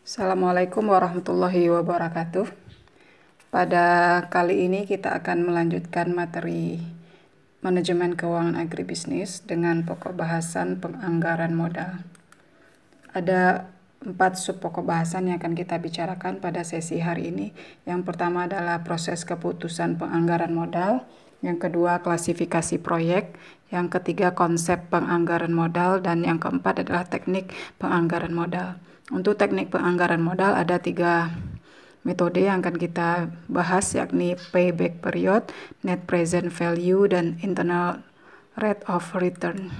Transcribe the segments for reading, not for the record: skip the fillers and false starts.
Assalamualaikum warahmatullahi wabarakatuh. Pada kali ini kita akan melanjutkan materi manajemen keuangan agribisnis dengan pokok bahasan penganggaran modal. Ada 4 sub pokok bahasan yang akan kita bicarakan pada sesi hari ini. Yang pertama adalah proses keputusan penganggaran modal, yang kedua klasifikasi proyek, yang ketiga konsep penganggaran modal, dan yang keempat adalah teknik penganggaran modal. Untuk teknik penganggaran modal ada 3 metode yang akan kita bahas, yakni payback period, net present value, dan internal rate of return.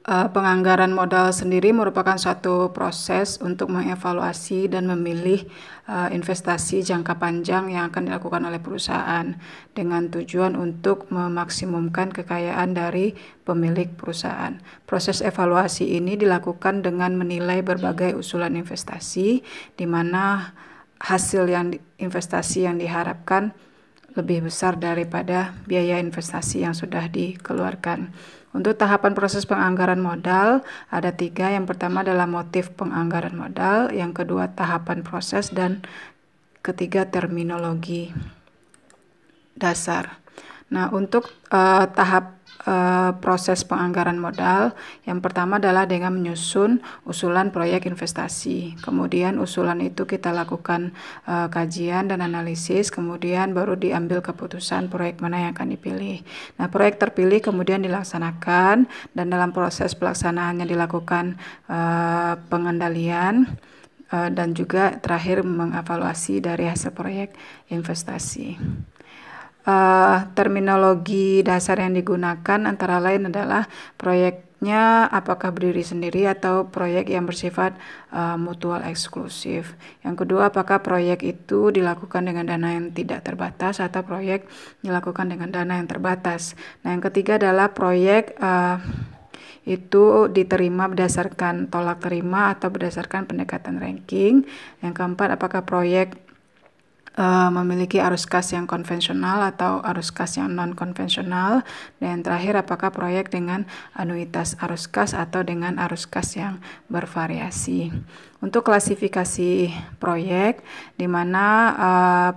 Penganggaran modal sendiri merupakan suatu proses untuk mengevaluasi dan memilih investasi jangka panjang yang akan dilakukan oleh perusahaan dengan tujuan untuk memaksimumkan kekayaan dari pemilik perusahaan. Proses evaluasi ini dilakukan dengan menilai berbagai usulan investasi, di mana hasil investasi yang diharapkan lebih besar daripada biaya investasi yang sudah dikeluarkan. Untuk tahapan proses penganggaran modal ada 3. Yang pertama adalah motif penganggaran modal, yang kedua tahapan proses, dan ketiga terminologi dasar. Nah, untuk tahap proses penganggaran modal, yang pertama adalah dengan menyusun usulan proyek investasi. Kemudian usulan itu kita lakukan kajian dan analisis, kemudian baru diambil keputusan proyek mana yang akan dipilih. Nah, proyek terpilih kemudian dilaksanakan, dan dalam proses pelaksanaannya dilakukan pengendalian dan juga terakhir mengevaluasi dari hasil proyek investasi. Terminologi dasar yang digunakan antara lain adalah proyeknya apakah berdiri sendiri atau proyek yang bersifat mutual eksklusif. Yang kedua, apakah proyek itu dilakukan dengan dana yang tidak terbatas atau proyek dilakukan dengan dana yang terbatas. Nah, yang ketiga adalah proyek itu diterima berdasarkan tolak terima atau berdasarkan pendekatan ranking. Yang keempat, apakah proyek memiliki arus kas yang konvensional atau arus kas yang non-konvensional. Dan yang terakhir, apakah proyek dengan anuitas arus kas atau dengan arus kas yang bervariasi. Untuk klasifikasi proyek, di mana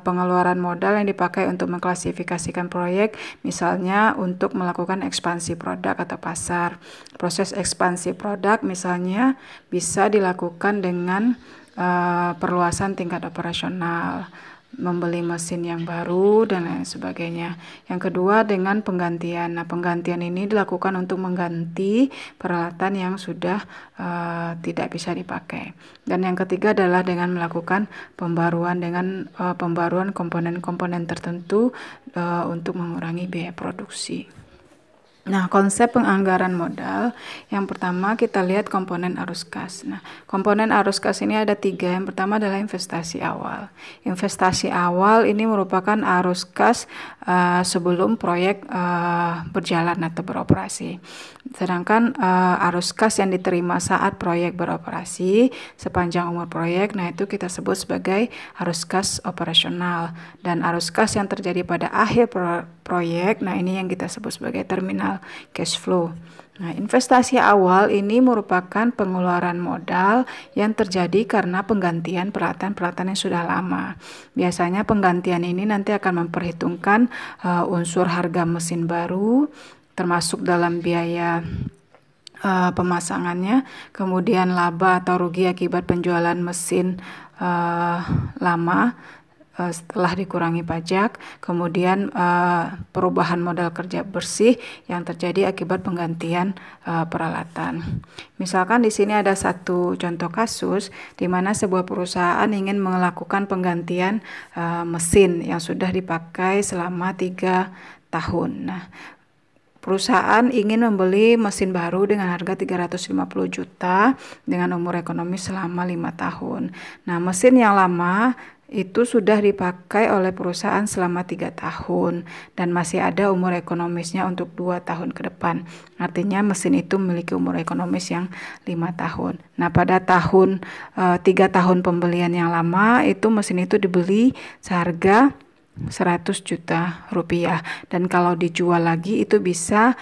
pengeluaran modal yang dipakai untuk mengklasifikasikan proyek, misalnya untuk melakukan ekspansi produk atau pasar. Proses ekspansi produk misalnya bisa dilakukan dengan perluasan tingkat operasional, membeli mesin yang baru, dan lain sebagainya. Yang kedua dengan penggantian. Nah, penggantian ini dilakukan untuk mengganti peralatan yang sudah tidak bisa dipakai. Dan yang ketiga adalah dengan melakukan pembaruan dengan pembaruan komponen-komponen tertentu untuk mengurangi biaya produksi. Nah, konsep penganggaran modal, yang pertama kita lihat komponen arus kas. Nah, komponen arus kas ini ada 3. Yang pertama adalah investasi awal. Investasi awal ini merupakan arus kas sebelum proyek berjalan atau beroperasi. Sedangkan arus kas yang diterima saat proyek beroperasi sepanjang umur proyek, nah itu kita sebut sebagai arus kas operasional. Dan arus kas yang terjadi pada akhir proyek, nah ini yang kita sebut sebagai terminal cash flow. Nah, investasi awal ini merupakan pengeluaran modal yang terjadi karena penggantian peralatan-peralatan yang sudah lama. Biasanya penggantian ini nanti akan memperhitungkan unsur harga mesin baru, termasuk dalam biaya pemasangannya, kemudian laba atau rugi akibat penjualan mesin lama setelah dikurangi pajak, kemudian perubahan modal kerja bersih yang terjadi akibat penggantian peralatan. Misalkan di sini ada satu contoh kasus di mana sebuah perusahaan ingin melakukan penggantian mesin yang sudah dipakai selama 3 tahun. Nah, perusahaan ingin membeli mesin baru dengan harga 350 juta dengan umur ekonomis selama 5 tahun. Nah, mesin yang lama itu sudah dipakai oleh perusahaan selama 3 tahun dan masih ada umur ekonomisnya untuk 2 tahun ke depan. Artinya mesin itu memiliki umur ekonomis yang 5 tahun. Nah, pada tahun 3 tahun pembelian yang lama itu mesin itu dibeli seharga 100 juta rupiah, dan kalau dijual lagi itu bisa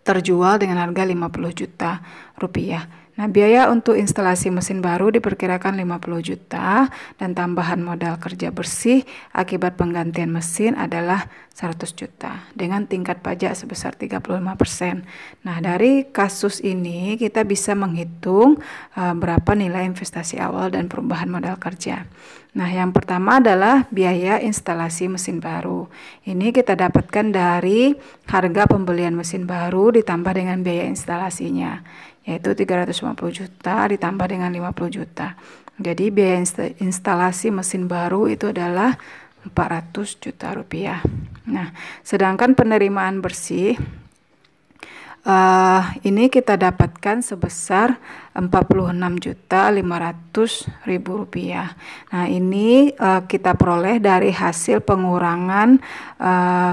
terjual dengan harga 50 juta rupiah. Nah, biaya untuk instalasi mesin baru diperkirakan 50 juta dan tambahan modal kerja bersih akibat penggantian mesin adalah 100 juta dengan tingkat pajak sebesar 35%. Nah, dari kasus ini kita bisa menghitung berapa nilai investasi awal dan perubahan modal kerja. Nah, yang pertama adalah biaya instalasi mesin baru. Ini kita dapatkan dari harga pembelian mesin baru ditambah dengan biaya instalasinya, yaitu 350 juta ditambah dengan 50 juta. Jadi biaya instalasi mesin baru itu adalah 400 juta rupiah. Nah, sedangkan penerimaan bersih ini kita dapatkan sebesar 46.500.000 rupiah. Nah, ini kita peroleh dari hasil pengurangan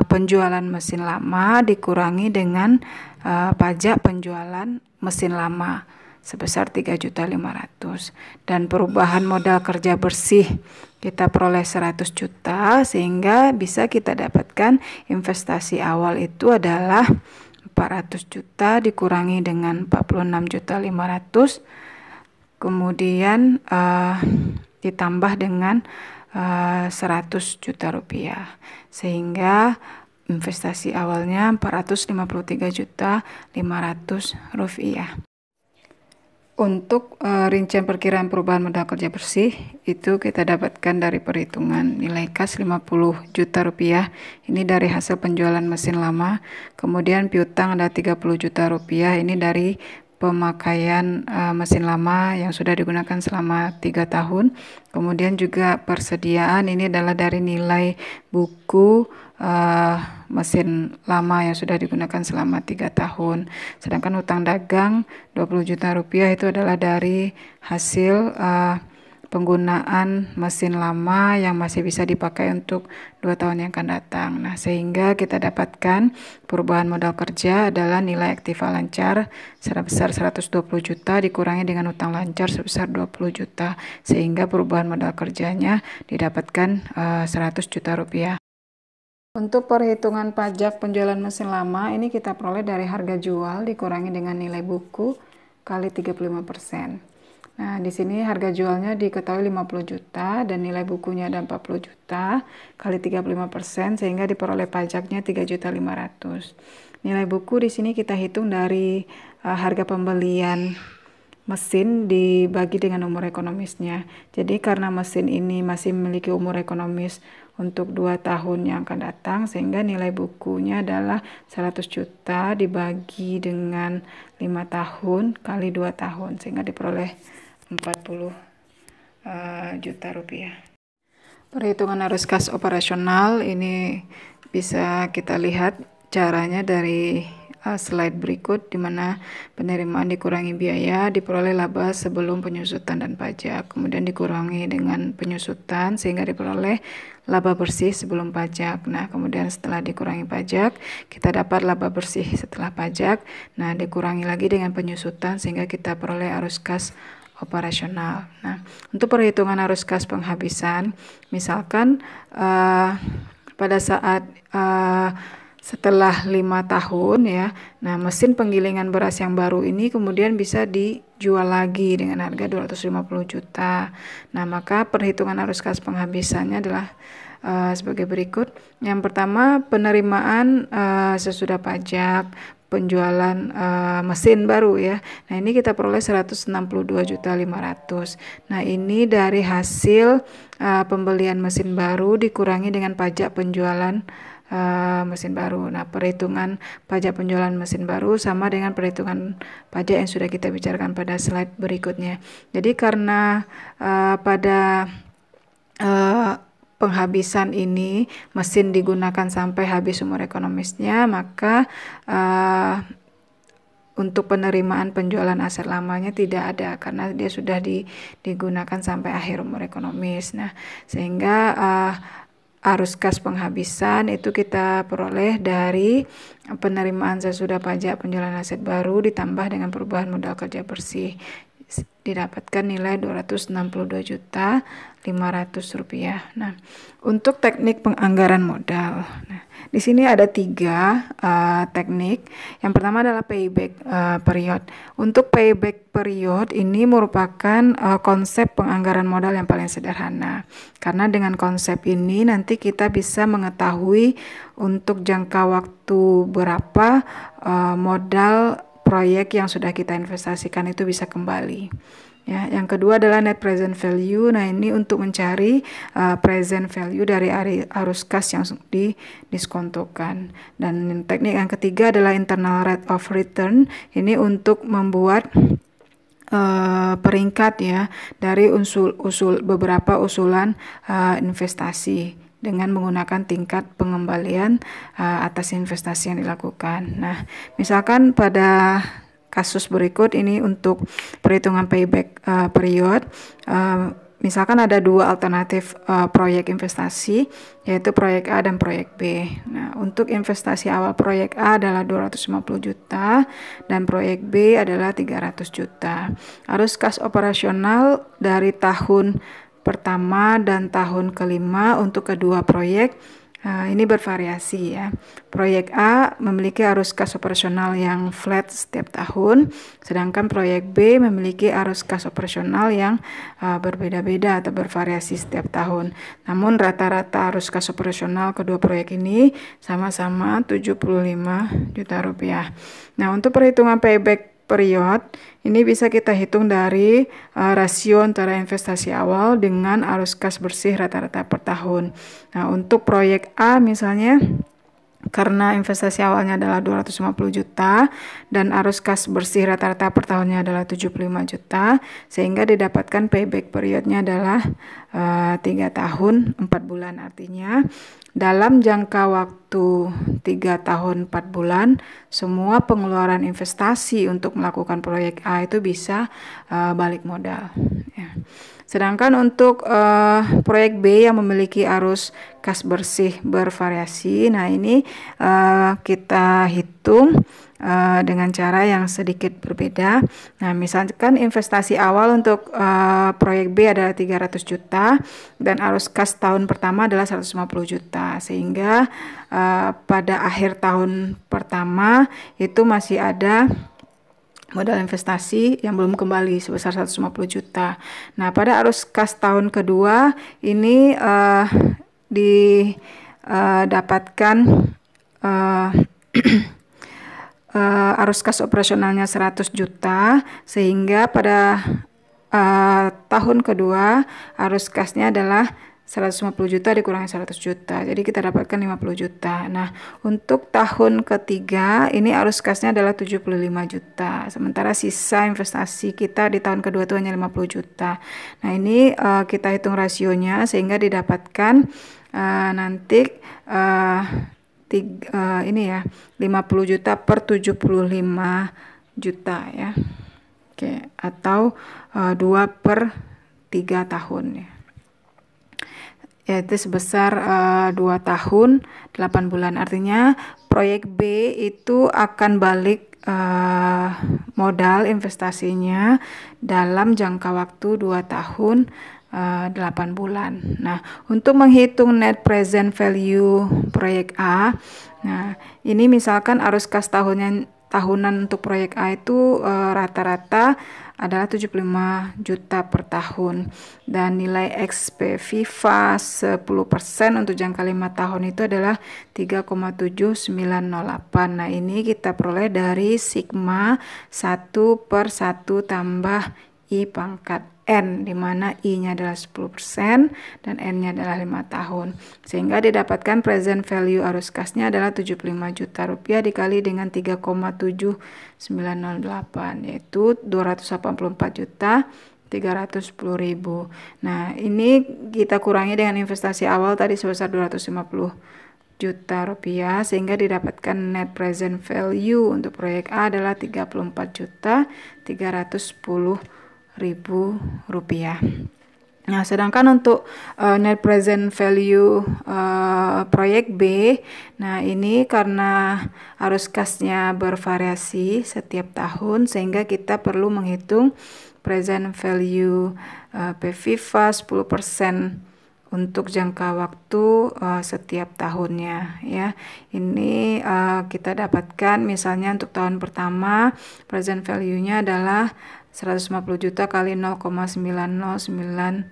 penjualan mesin lama dikurangi dengan pajak penjualan mesin lama sebesar 3.500.000 dan perubahan modal kerja bersih kita peroleh 100 juta sehingga bisa kita dapatkan investasi awal itu adalah 400 juta dikurangi dengan 46.500.000 kemudian ditambah dengan 100 juta rupiah sehingga investasi awalnya 453.500.000 rupiah. Untuk rincian perkiraan perubahan modal kerja bersih itu kita dapatkan dari perhitungan nilai kas 50 juta rupiah. Ini dari hasil penjualan mesin lama. Kemudian piutang ada 30 juta rupiah. Ini dari pemakaian mesin lama yang sudah digunakan selama 3 tahun. Kemudian juga persediaan ini adalah dari nilai buku mesin lama yang sudah digunakan selama 3 tahun. Sedangkan utang dagang 20 juta rupiah itu adalah dari hasil penggunaan mesin lama yang masih bisa dipakai untuk 2 tahun yang akan datang. Nah, sehingga kita dapatkan perubahan modal kerja adalah nilai aktiva lancar sebesar 120 juta dikurangi dengan utang lancar sebesar 20 juta sehingga perubahan modal kerjanya didapatkan 100 juta rupiah. Untuk perhitungan pajak penjualan mesin lama ini kita peroleh dari harga jual dikurangi dengan nilai buku kali 35%. Nah, di sini harga jualnya diketahui 50 juta dan nilai bukunya ada 40 juta kali 35% sehingga diperoleh pajaknya 3.500.000. Nilai buku di sini kita hitung dari harga pembelian mesin dibagi dengan umur ekonomisnya. Jadi karena mesin ini masih memiliki umur ekonomis untuk 2 tahun yang akan datang sehingga nilai bukunya adalah 100 juta dibagi dengan 5 tahun kali 2 tahun sehingga diperoleh 40 juta rupiah. Perhitungan arus kas operasional ini bisa kita lihat caranya dari slide berikut di mana penerimaan dikurangi biaya diperoleh laba sebelum penyusutan dan pajak, kemudian dikurangi dengan penyusutan sehingga diperoleh laba bersih sebelum pajak. Nah, kemudian setelah dikurangi pajak kita dapat laba bersih setelah pajak. Nah, dikurangi lagi dengan penyusutan sehingga kita peroleh arus kas operasional. Nah, untuk perhitungan arus kas penghabisan, misalkan pada saat setelah 5 tahun ya, nah mesin penggilingan beras yang baru ini kemudian bisa dijual lagi dengan harga 250 juta. Nah, maka perhitungan arus kas penghabisannya adalah sebagai berikut. Yang pertama, penerimaan sesudah pajak penjualan mesin baru ya. Nah, ini kita peroleh 162.500.000. Nah, ini dari hasil pembelian mesin baru dikurangi dengan pajak penjualan mesin baru. Nah, perhitungan pajak penjualan mesin baru sama dengan perhitungan pajak yang sudah kita bicarakan pada slide berikutnya. Jadi karena pada penghabisan ini mesin digunakan sampai habis umur ekonomisnya, maka untuk penerimaan penjualan aset lamanya tidak ada karena dia sudah digunakan sampai akhir umur ekonomis. Nah, sehingga arus kas penghabisan itu kita peroleh dari penerimaan sesudah pajak penjualan aset baru ditambah dengan perubahan modal kerja bersih, didapatkan nilai 262.500.000 Rp500. Nah, untuk teknik penganggaran modal. Nah, di sini ada 3 teknik. Yang pertama adalah payback period. Untuk payback period ini merupakan konsep penganggaran modal yang paling sederhana. Karena dengan konsep ini nanti kita bisa mengetahui untuk jangka waktu berapa modal proyek yang sudah kita investasikan itu bisa kembali. Ya, yang kedua adalah net present value. Nah, ini untuk mencari present value dari arus kas yang didiskontokan. Dan teknik yang ketiga adalah internal rate of return. Ini untuk membuat peringkat ya dari beberapa usulan investasi dengan menggunakan tingkat pengembalian atas investasi yang dilakukan. Nah, misalkan pada kasus berikut ini untuk perhitungan payback period, misalkan ada 2 alternatif proyek investasi, yaitu proyek A dan proyek B. Nah, untuk investasi awal proyek A adalah 250 juta dan proyek B adalah 300 juta. Arus kas operasional dari tahun pertama dan tahun kelima untuk kedua proyek ini bervariasi ya. Proyek A memiliki arus kas operasional yang flat setiap tahun, sedangkan proyek B memiliki arus kas operasional yang berbeda-beda atau bervariasi setiap tahun. Namun rata-rata arus kas operasional kedua proyek ini sama-sama Rp75 juta. Nah, untuk perhitungan payback period ini bisa kita hitung dari rasio antara investasi awal dengan arus kas bersih rata-rata per tahun. Nah, untuk proyek A misalnya, karena investasi awalnya adalah 250 juta dan arus kas bersih rata-rata per tahunnya adalah 75 juta, sehingga didapatkan payback periodnya adalah 3 tahun 4 bulan. Artinya dalam jangka waktu 3 tahun 4 bulan, semua pengeluaran investasi untuk melakukan proyek A itu bisa balik modal ya. Sedangkan untuk proyek B yang memiliki arus kas bersih bervariasi, nah ini kita hitung dengan cara yang sedikit berbeda. Nah, misalkan investasi awal untuk proyek B adalah 300 juta dan arus kas tahun pertama adalah 150 juta, sehingga pada akhir tahun pertama itu masih ada modal investasi yang belum kembali sebesar 150 juta. Nah, pada arus kas tahun kedua ini didapatkan arus kas operasionalnya 100 juta, sehingga pada tahun kedua arus kasnya adalah 150 juta dikurangi 100 juta, jadi kita dapatkan 50 juta. Nah, untuk tahun ketiga ini arus kasnya adalah 75 juta, sementara sisa investasi kita di tahun kedua itu hanya 50 juta. Nah, ini kita hitung rasionya sehingga didapatkan nanti ini ya 50 juta per 75 juta ya. Oke, atau 2 per 3 tahun ya. Yaitu sebesar 2 tahun 8 bulan. Artinya proyek B itu akan balik modal investasinya dalam jangka waktu 2 tahun 8 bulan. Nah, untuk menghitung net present value proyek A, nah ini misalkan arus kas tahunan untuk proyek A itu rata-rata adalah 75 juta per tahun, dan nilai XP Viva 10% untuk jangka 5 tahun itu adalah 3,7908. Nah, ini kita peroleh dari sigma 1 per 1 tambah I pangkat N, di mana I-nya adalah 10% dan N-nya adalah 5 tahun. Sehingga didapatkan present value arus kasnya adalah 75 juta rupiah dikali dengan 3,7908, yaitu 284 juta 310.000. Nah, ini kita kurangi dengan investasi awal tadi sebesar 250 juta rupiah, sehingga didapatkan net present value untuk proyek A adalah 34 juta 310.000 rupiah. Nah, sedangkan untuk net present value proyek B, nah ini karena arus kasnya bervariasi setiap tahun, sehingga kita perlu menghitung present value PVIVA 10% untuk jangka waktu setiap tahunnya ya. Ini kita dapatkan misalnya untuk tahun pertama present value-nya adalah 150 juta kali 0,9091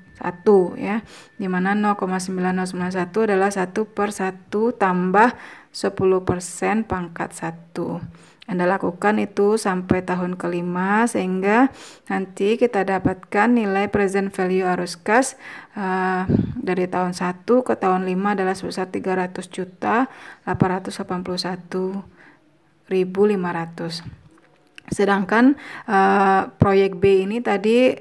ya, dimana 0,9091 adalah 1/1 tambah 10% pangkat 1. Anda lakukan itu sampai tahun kelima sehingga nanti kita dapatkan nilai present value arus kas dari tahun 1 ke tahun 5 adalah sebesar 300.881.500. Sedangkan proyek B ini tadi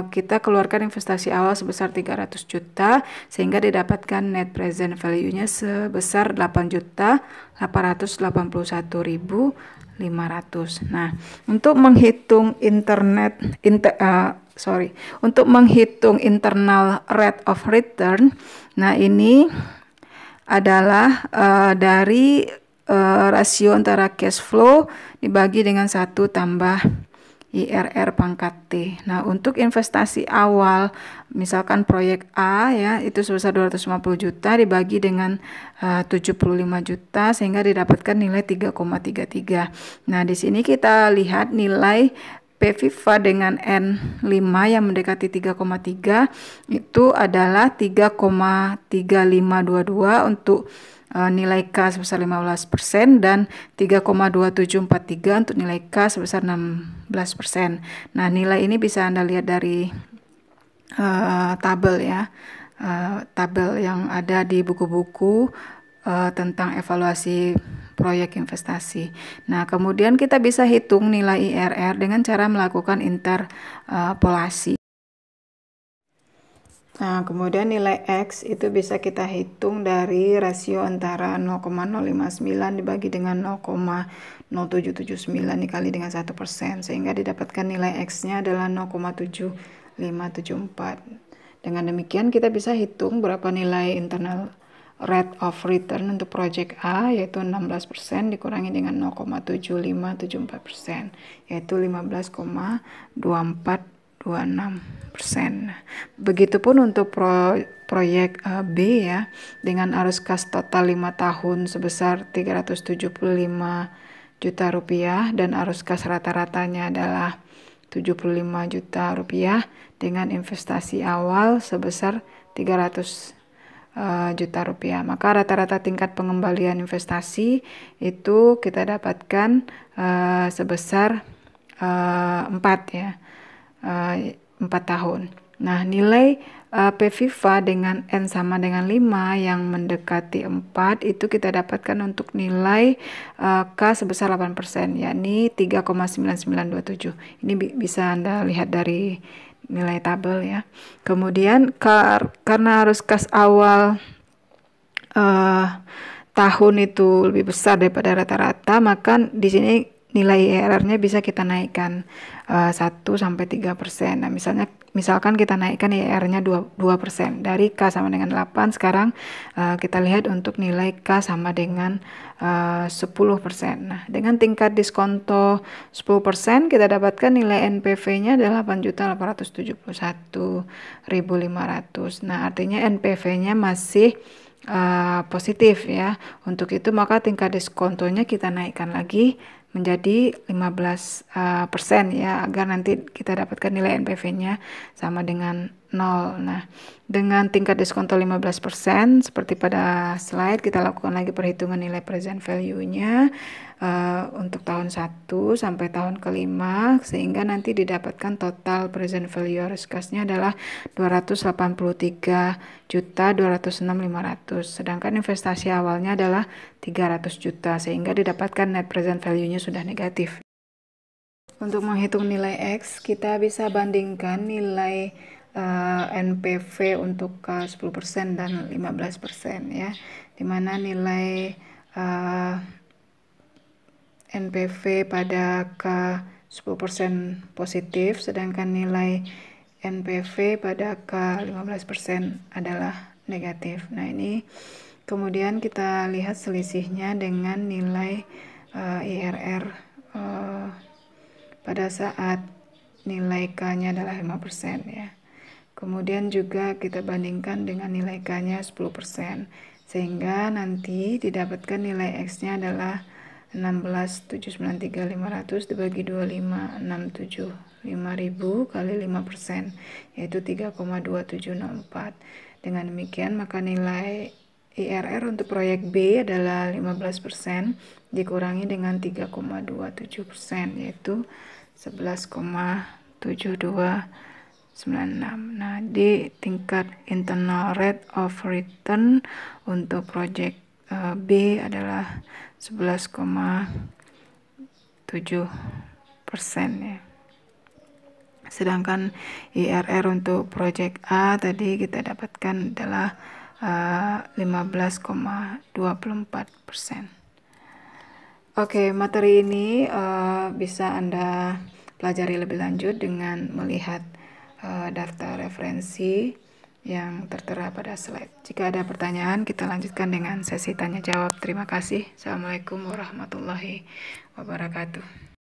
kita keluarkan investasi awal sebesar 300 juta sehingga didapatkan net present value-nya sebesar 8.881.500. Nah, untuk menghitung untuk menghitung internal rate of return, nah ini adalah dari rasio antara cash flow dibagi dengan 1 tambah IRR pangkat T. Nah, untuk investasi awal misalkan proyek A ya itu sebesar 250 juta dibagi dengan 75 juta sehingga didapatkan nilai 3,33. Nah, di sini kita lihat nilai PVIVA dengan N5 yang mendekati 3,3 itu adalah 3,3522 untuk nilai K sebesar 15% dan 3,2743 untuk nilai K sebesar 16%. Nah, nilai ini bisa Anda lihat dari tabel ya, tabel yang ada di buku-buku tentang evaluasi proyek investasi. Nah, kemudian kita bisa hitung nilai IRR dengan cara melakukan interpolasi. Nah, kemudian nilai X itu bisa kita hitung dari rasio antara 0,059 dibagi dengan 0,0779 dikali dengan 1% sehingga didapatkan nilai X-nya adalah 0,7574. Dengan demikian kita bisa hitung berapa nilai internal rate of return untuk project A yaitu 16% dikurangi dengan 0,7574% yaitu 15,2426%. Begitupun untuk proyek B ya dengan arus kas total 5 tahun sebesar 375 juta rupiah dan arus kas rata-ratanya adalah 75 juta rupiah dengan investasi awal sebesar 300 juta rupiah. Maka rata-rata tingkat pengembalian investasi itu kita dapatkan sebesar 4 ya, 4 tahun. Nah, nilai PVIVA dengan N sama dengan 5 yang mendekati 4 itu kita dapatkan untuk nilai K sebesar 8% yakni 3,9927. Ini bisa Anda lihat dari nilai tabel ya. Kemudian karena arus kas awal tahun itu lebih besar daripada rata-rata, maka di sini nilai IRR-nya bisa kita naikkan 1-3%. Nah, misalkan kita naikkan IRR-nya 2% dari K sama dengan 8, sekarang kita lihat untuk nilai K sama dengan 10%. Nah, dengan tingkat diskonto 10% kita dapatkan nilai NPV-nya adalah 8.871.500. Nah, artinya NPV-nya masih positif ya. Untuk itu maka tingkat diskontonya kita naikkan lagi menjadi 15% ya agar nanti kita dapatkan nilai NPV-nya sama dengan 0. Nah, dengan tingkat diskonto 15% seperti pada slide kita lakukan lagi perhitungan nilai present value-nya untuk tahun 1 sampai tahun kelima sehingga nanti didapatkan total present value arus kasnya adalah 283.206.500 sedangkan investasi awalnya adalah 300 juta sehingga didapatkan net present value-nya sudah negatif. Untuk menghitung nilai X kita bisa bandingkan nilai NPV untuk K 10% dan 15% ya, dimana nilai NPV pada K 10% positif sedangkan nilai NPV pada K 15% adalah negatif. Nah, ini kemudian kita lihat selisihnya dengan nilai IRR pada saat nilai K-nya adalah 5% ya. Kemudian juga kita bandingkan dengan nilai K-nya 10%, sehingga nanti didapatkan nilai X-nya adalah 16.793.500 dibagi 25.675.000 kali 5%, yaitu 3,2704. Dengan demikian, maka nilai IRR untuk proyek B adalah 15% dikurangi dengan 3,27%, yaitu 11,7296. Nah, di tingkat internal rate of return untuk proyek B adalah 11,7% ya. Sedangkan IRR untuk proyek A tadi kita dapatkan adalah 15,24%. Oke, materi ini bisa Anda pelajari lebih lanjut dengan melihat daftar referensi yang tertera pada slide. Jika ada pertanyaan, kita lanjutkan dengan sesi tanya jawab. Terima kasih. Assalamualaikum warahmatullahi wabarakatuh.